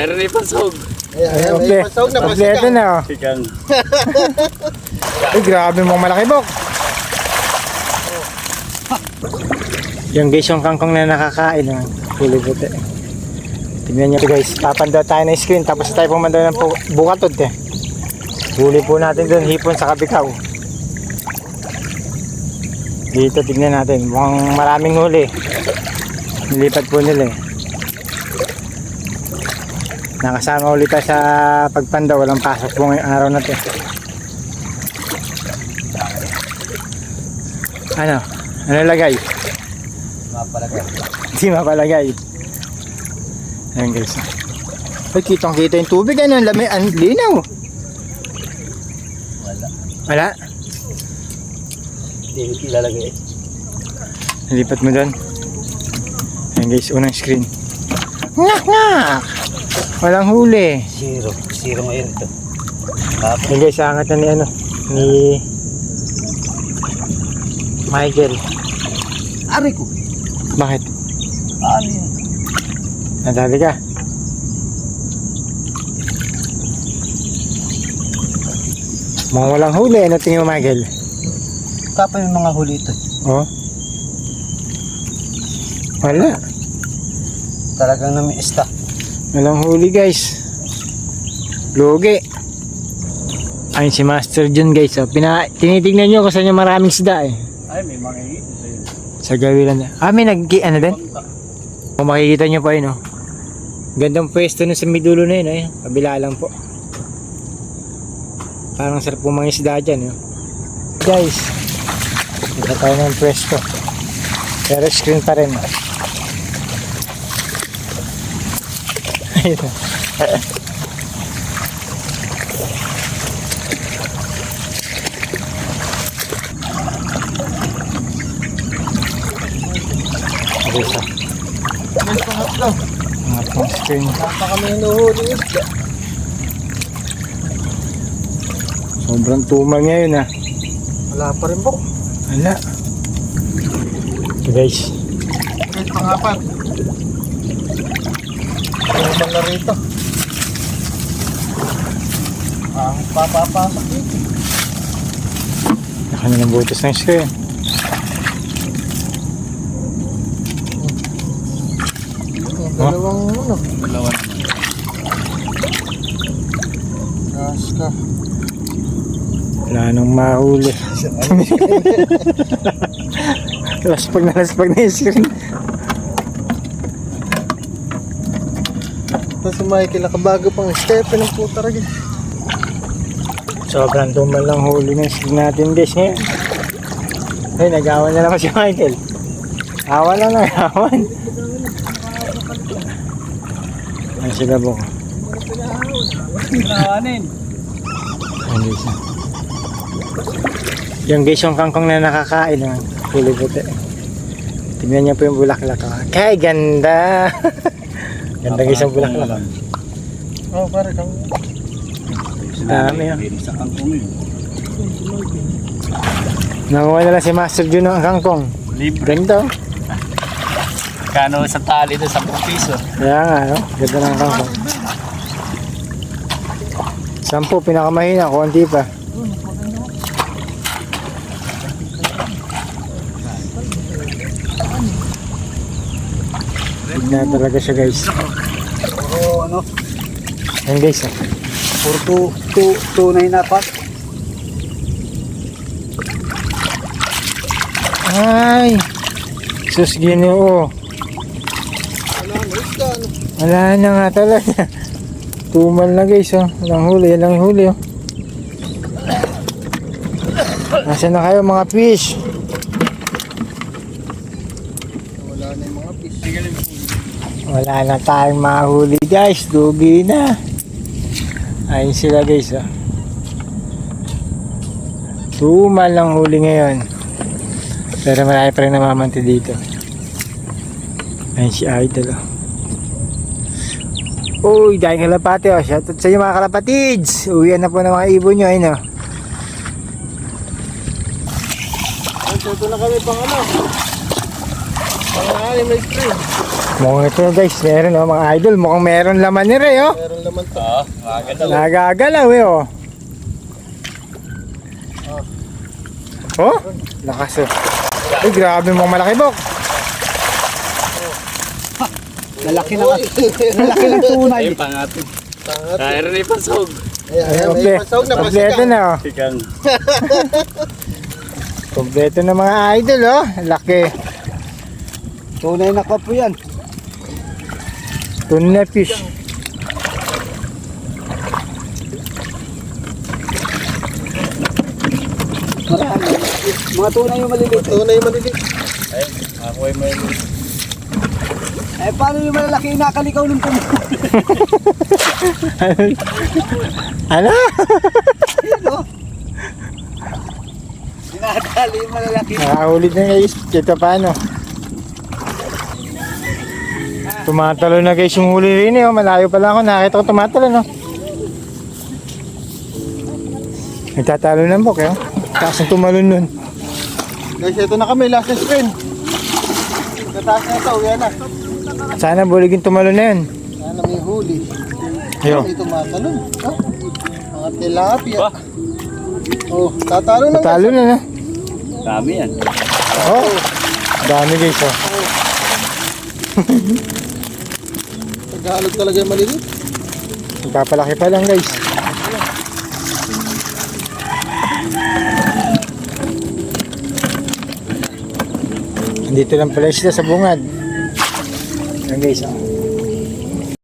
Meron na ipasog. Ayan, may pasog na kompleto na oh. Sikang. Ay, grabe mong malaki bok. Yung guys, yung kangkong na nakakain ng huli puti. Tignan nyo guys, papanda tayo ng screen tapos tayo pumanda ng bukatod eh. Huli po natin doon, hipon sa kabikaw. Dito tignan natin, mukhang maraming huli. Nilipat po nila eh. Nakasama ulit tayo sa pagpanda, walang pasok po ngayong araw na to. Ano lagay? Mapalagay. Hindi mapalagay. Ayan guys. Ay, kitang kita yung tubig. Ano, ang linaw. Wala? Hindi ilalagay. Nalipat mo doon. Ayan guys, unang screen. Ngak ngak! Walang huli. Zero ngayon ito. Ayan guys, angat na ni Michael. Ari ko. Bakit? Ano yun? Nadali ka? Mga walang huli. Ano tingin mo, Michael? Kapag yung mga huli ito. Oh. Wala. Talagang nami-ista. Walang huli guys. Lugi. Ayun si Master John guys. Oh. Tinitignan nyo kung saan yung maraming sida eh. Ay, may mga hito sa'yo. Sa gawilan. May ano din? Kung makikita nyo pa yun oh. Gandang pwesto nun sa midulo na yun eh. Kabila lang po. Parang sarap po mga isda dyan oh. Guys. Ito tayo ng pwesto. Pero screen pa rin. Ayun. Isa. May pangatlo. Mga pang screen. Napa kami hinuhuli isda. Sobrang tumal ngayon ah. Wala pa rin po. Wala. Ito guys. May pangapat. Tumal na rito. Papapasok dito. Naka na ng butas ng screen. Dalawang Dalawa. gas ka. Wala nang mahuli. Laspag na yung screen. Kasi Michael, nakabago pang step ng puta rin. Sobrang tumal lang huli ng screen natin guys ngayon. Ay, nag-awan na naman si Michael. Awan lang nag-awan. Ay, sila po. Pinahawanin. Ayan guys. Yung guys, yung kangkong na nakakain ng huli puti. Tignan niyo po yung bulaklak. Kay ganda. Ganda guys ang bulaklak. Oh, pare kang. Dami ah. Sa kangkong yun. Nakuha na lang si Master Jun ng kangkong. Libre. Ganda. Kano sa tali doon, 10 piso. Kaya nga, no? Ganda ng kangkong. 10, pinakamahina, konti pa. Tignan talaga siya guys. Puro ano, Ayan guys, ah. puro tunay na pat. Ay! Sus, Ginoo. Wala na nga talaga. Tumal na guys, oh. Walang huli, walang huli, oh. Nasaan na kayo mga fish? Wala na yung mga fish. Wala na tayong mahuli guys, dugi na. Ayun sila guys, oh. Tumal lang huli ngayon. Pero marami pa rin namamanti dito. Ayun si Idol, oh. Uy, dahil kalapati, oh. Shoutout sa inyo mga kalapatids. Uwian na po ng mga ibon nyo, ayun, oh. Ito na kami pang ano. Pang animal stream. Mukhang ito guys, meron oh, mga idol. Mukhang meron laman ni Ray oh. Meron naman to. Oo, maganda. Nagagalaw eh oh. Oh, lakas oh. Ay, grabe mong malaki bok. Lalaki na lalaki ng tunay. Ayun, pangatin. Pangat. Kaya rin ipasog. Ayan, may pasawag na Kompleto pasigang. na oh. Tikang. Kompleto na mga idol oh. Laki. Tunay na kapo yan. Tuna fish. Marami. Mga tunay yung maliliit. Ito na yung maliliit. Ay, ako ay may... Eh, paano yung malalaki nakalikaw ng puno? Ano? Yan o. Dinadali yung malalaki. Nakahulid na guys. Ito paano? Tumatalo na guys yung huli rin eh. Oh. Malayo pala ako. Nakita ko tumatalo no. Nagtatalo ng bok eh. Oh. Taas ang tumalon nun. Guys, ito na kami. Last spin. Kataas na ito. Yan na. Sana buligin tumalon na yun. Sana may huli. Yo. May tumatalon. Oh, mga tilapia. Ba? Oh, tatalo na. Talo na na. Dami yan. Oh. Dami guys oh. Tagalog talaga yung maliliit. Magpapalaki pa lang guys. Dito lang pala sila sa bungad. Yan guys oh.